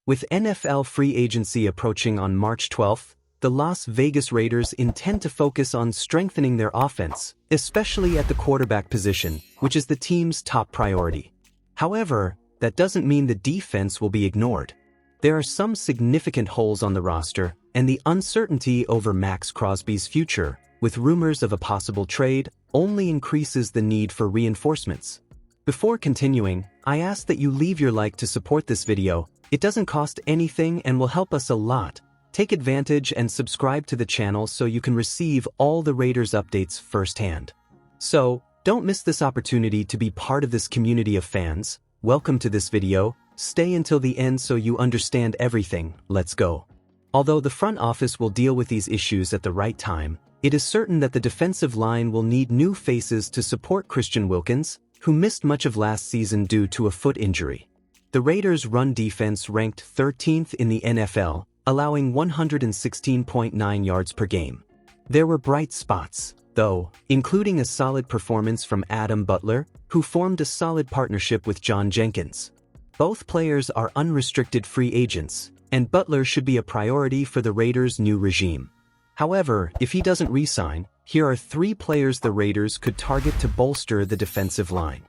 With NFL free agency approaching on March 12, the Las Vegas Raiders intend to focus on strengthening their offense, especially at the quarterback position, which is the team's top priority. However, that doesn't mean the defense will be ignored. There are some significant holes on the roster, and the uncertainty over Max Crosby's future, with rumors of a possible trade, only increases the need for reinforcements. Before continuing, I ask that you leave your like to support this video. It doesn't cost anything and will help us a lot. Take advantage and subscribe to the channel so you can receive all the Raiders updates firsthand. So, don't miss this opportunity to be part of this community of fans. Welcome to this video. Stay until the end so you understand everything. Let's go. Although the front office will deal with these issues at the right time, it is certain that the defensive line will need new faces to support Christian Wilkins, who missed much of last season due to a foot injury. The Raiders' run defense ranked 13th in the NFL, allowing 116.9 yards per game. There were bright spots, though, including a solid performance from Adam Butler, who formed a solid partnership with John Jenkins. Both players are unrestricted free agents, and Butler should be a priority for the Raiders' new regime. However, if he doesn't re-sign, here are 3 players the Raiders could target to bolster the defensive line.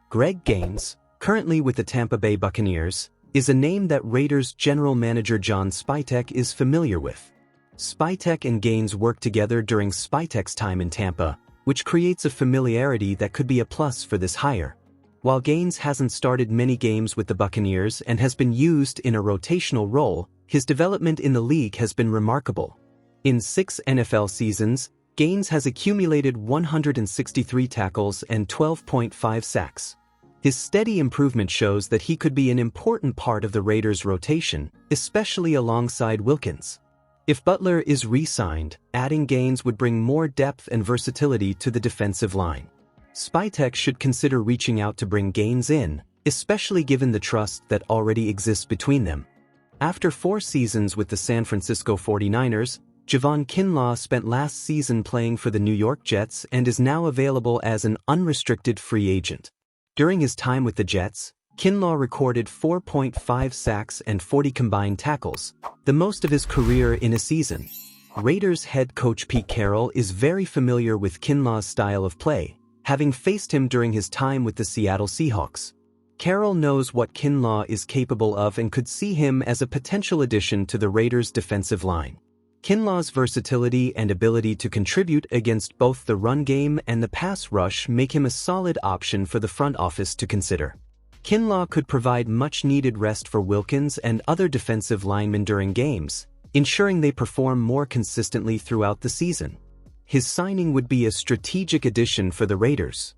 Greg Gaines, currently with the Tampa Bay Buccaneers, is a name that Raiders general manager John Spytek is familiar with. Spytek and Gaines worked together during Spytek's time in Tampa, which creates a familiarity that could be a plus for this hire. While Gaines hasn't started many games with the Buccaneers and has been used in a rotational role, his development in the league has been remarkable. In 6 NFL seasons, Gaines has accumulated 163 tackles and 12.5 sacks. His steady improvement shows that he could be an important part of the Raiders' rotation, especially alongside Wilkins. If Butler is re-signed, adding Gaines would bring more depth and versatility to the defensive line. Spytek should consider reaching out to bring Gaines in, especially given the trust that already exists between them. After 4 seasons with the San Francisco 49ers, Javon Kinlaw spent last season playing for the New York Jets and is now available as an unrestricted free agent. During his time with the Jets, Kinlaw recorded 4.5 sacks and 40 combined tackles, the most of his career in a season. Raiders head coach Pete Carroll is very familiar with Kinlaw's style of play, having faced him during his time with the Seattle Seahawks. Carroll knows what Kinlaw is capable of and could see him as a potential addition to the Raiders' defensive line. Kinlaw's versatility and ability to contribute against both the run game and the pass rush make him a solid option for the front office to consider. Kinlaw could provide much-needed rest for Wilkins and other defensive linemen during games, ensuring they perform more consistently throughout the season. His signing would be a strategic addition for the Raiders.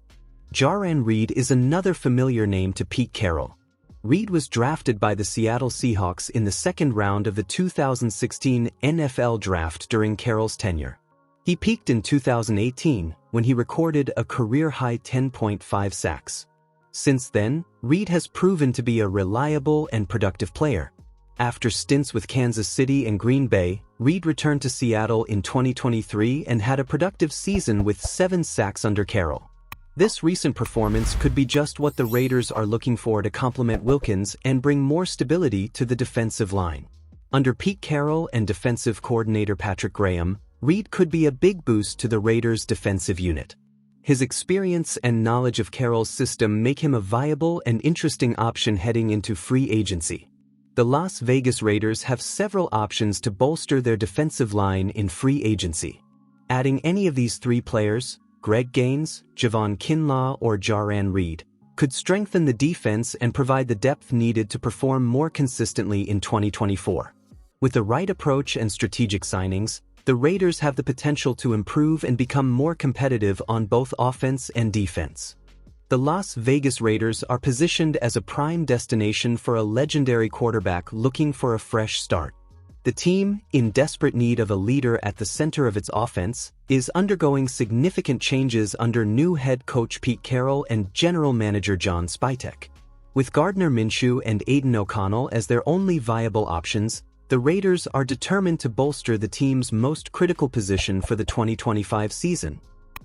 Jarran Reed is another familiar name to Pete Carroll. Reed was drafted by the Seattle Seahawks in the 2nd round of the 2016 NFL Draft during Carroll's tenure. He peaked in 2018 when he recorded a career-high 10.5 sacks. Since then, Reed has proven to be a reliable and productive player. After stints with Kansas City and Green Bay, Reed returned to Seattle in 2023 and had a productive season with 7 sacks under Carroll. This recent performance could be just what the Raiders are looking for to complement Wilkins and bring more stability to the defensive line. Under Pete Carroll and defensive coordinator Patrick Graham, Reed could be a big boost to the Raiders' defensive unit. His experience and knowledge of Carroll's system make him a viable and interesting option heading into free agency. The Las Vegas Raiders have several options to bolster their defensive line in free agency. Adding any of these 3 players, Greg Gaines, Javon Kinlaw, or Jarran Reed, could strengthen the defense and provide the depth needed to perform more consistently in 2024. With the right approach and strategic signings, the Raiders have the potential to improve and become more competitive on both offense and defense. The Las Vegas Raiders are positioned as a prime destination for a legendary quarterback looking for a fresh start. The team, in desperate need of a leader at the center of its offense, is undergoing significant changes under new head coach Pete Carroll and general manager John Spytek. With Gardner Minshew and Aiden O'Connell as their only viable options, the Raiders are determined to bolster the team's most critical position for the 2025 season.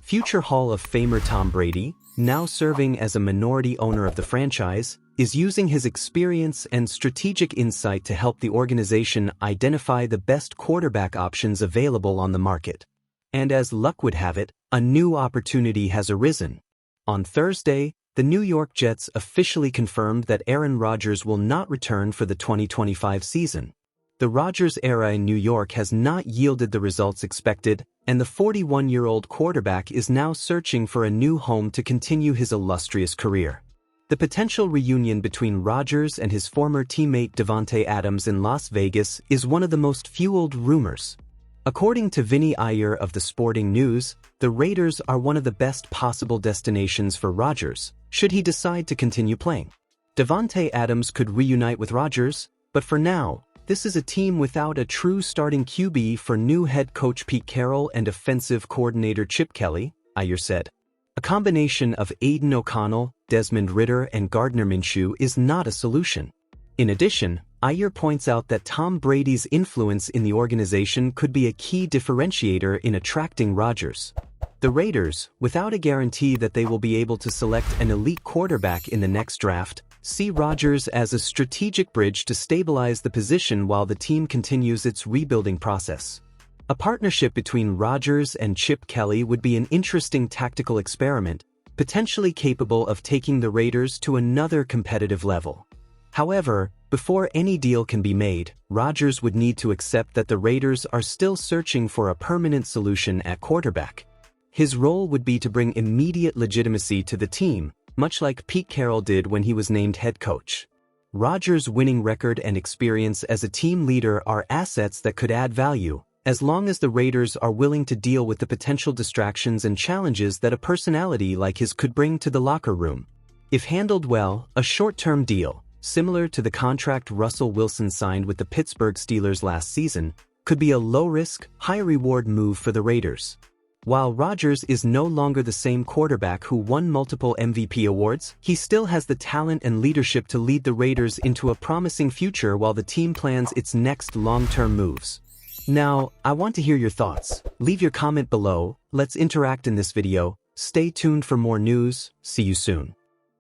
Future Hall of Famer Tom Brady, now serving as a minority owner of the franchise, is using his experience and strategic insight to help the organization identify the best quarterback options available on the market. And as luck would have it, a new opportunity has arisen. On Thursday, the New York Jets officially confirmed that Aaron Rodgers will not return for the 2025 season. The Rodgers era in New York has not yielded the results expected, and the 41-year-old quarterback is now searching for a new home to continue his illustrious career. The potential reunion between Rodgers and his former teammate Davante Adams in Las Vegas is one of the most fueled rumors. According to Vinny Iyer of the Sporting News, the Raiders are one of the best possible destinations for Rodgers, should he decide to continue playing. Davante Adams could reunite with Rodgers, but for now, this is a team without a true starting QB for new head coach Pete Carroll and offensive coordinator Chip Kelly, Iyer said. A combination of Aiden O'Connell, Desmond Ridder and Gardner Minshew is not a solution. In addition, Iyer points out that Tom Brady's influence in the organization could be a key differentiator in attracting Rodgers. The Raiders, without a guarantee that they will be able to select an elite quarterback in the next draft, see Rodgers as a strategic bridge to stabilize the position while the team continues its rebuilding process. A partnership between Rodgers and Chip Kelly would be an interesting tactical experiment, potentially capable of taking the Raiders to another competitive level. However, before any deal can be made, Rodgers would need to accept that the Raiders are still searching for a permanent solution at quarterback. His role would be to bring immediate legitimacy to the team, much like Pete Carroll did when he was named head coach. Rodgers' winning record and experience as a team leader are assets that could add value, as long as the Raiders are willing to deal with the potential distractions and challenges that a personality like his could bring to the locker room. If handled well, a short-term deal, similar to the contract Russell Wilson signed with the Pittsburgh Steelers last season, could be a low-risk, high-reward move for the Raiders. While Rodgers is no longer the same quarterback who won multiple MVP awards, he still has the talent and leadership to lead the Raiders into a promising future while the team plans its next long-term moves. Now, I want to hear your thoughts. Leave your comment below, let's interact in this video. Stay tuned for more news, see you soon.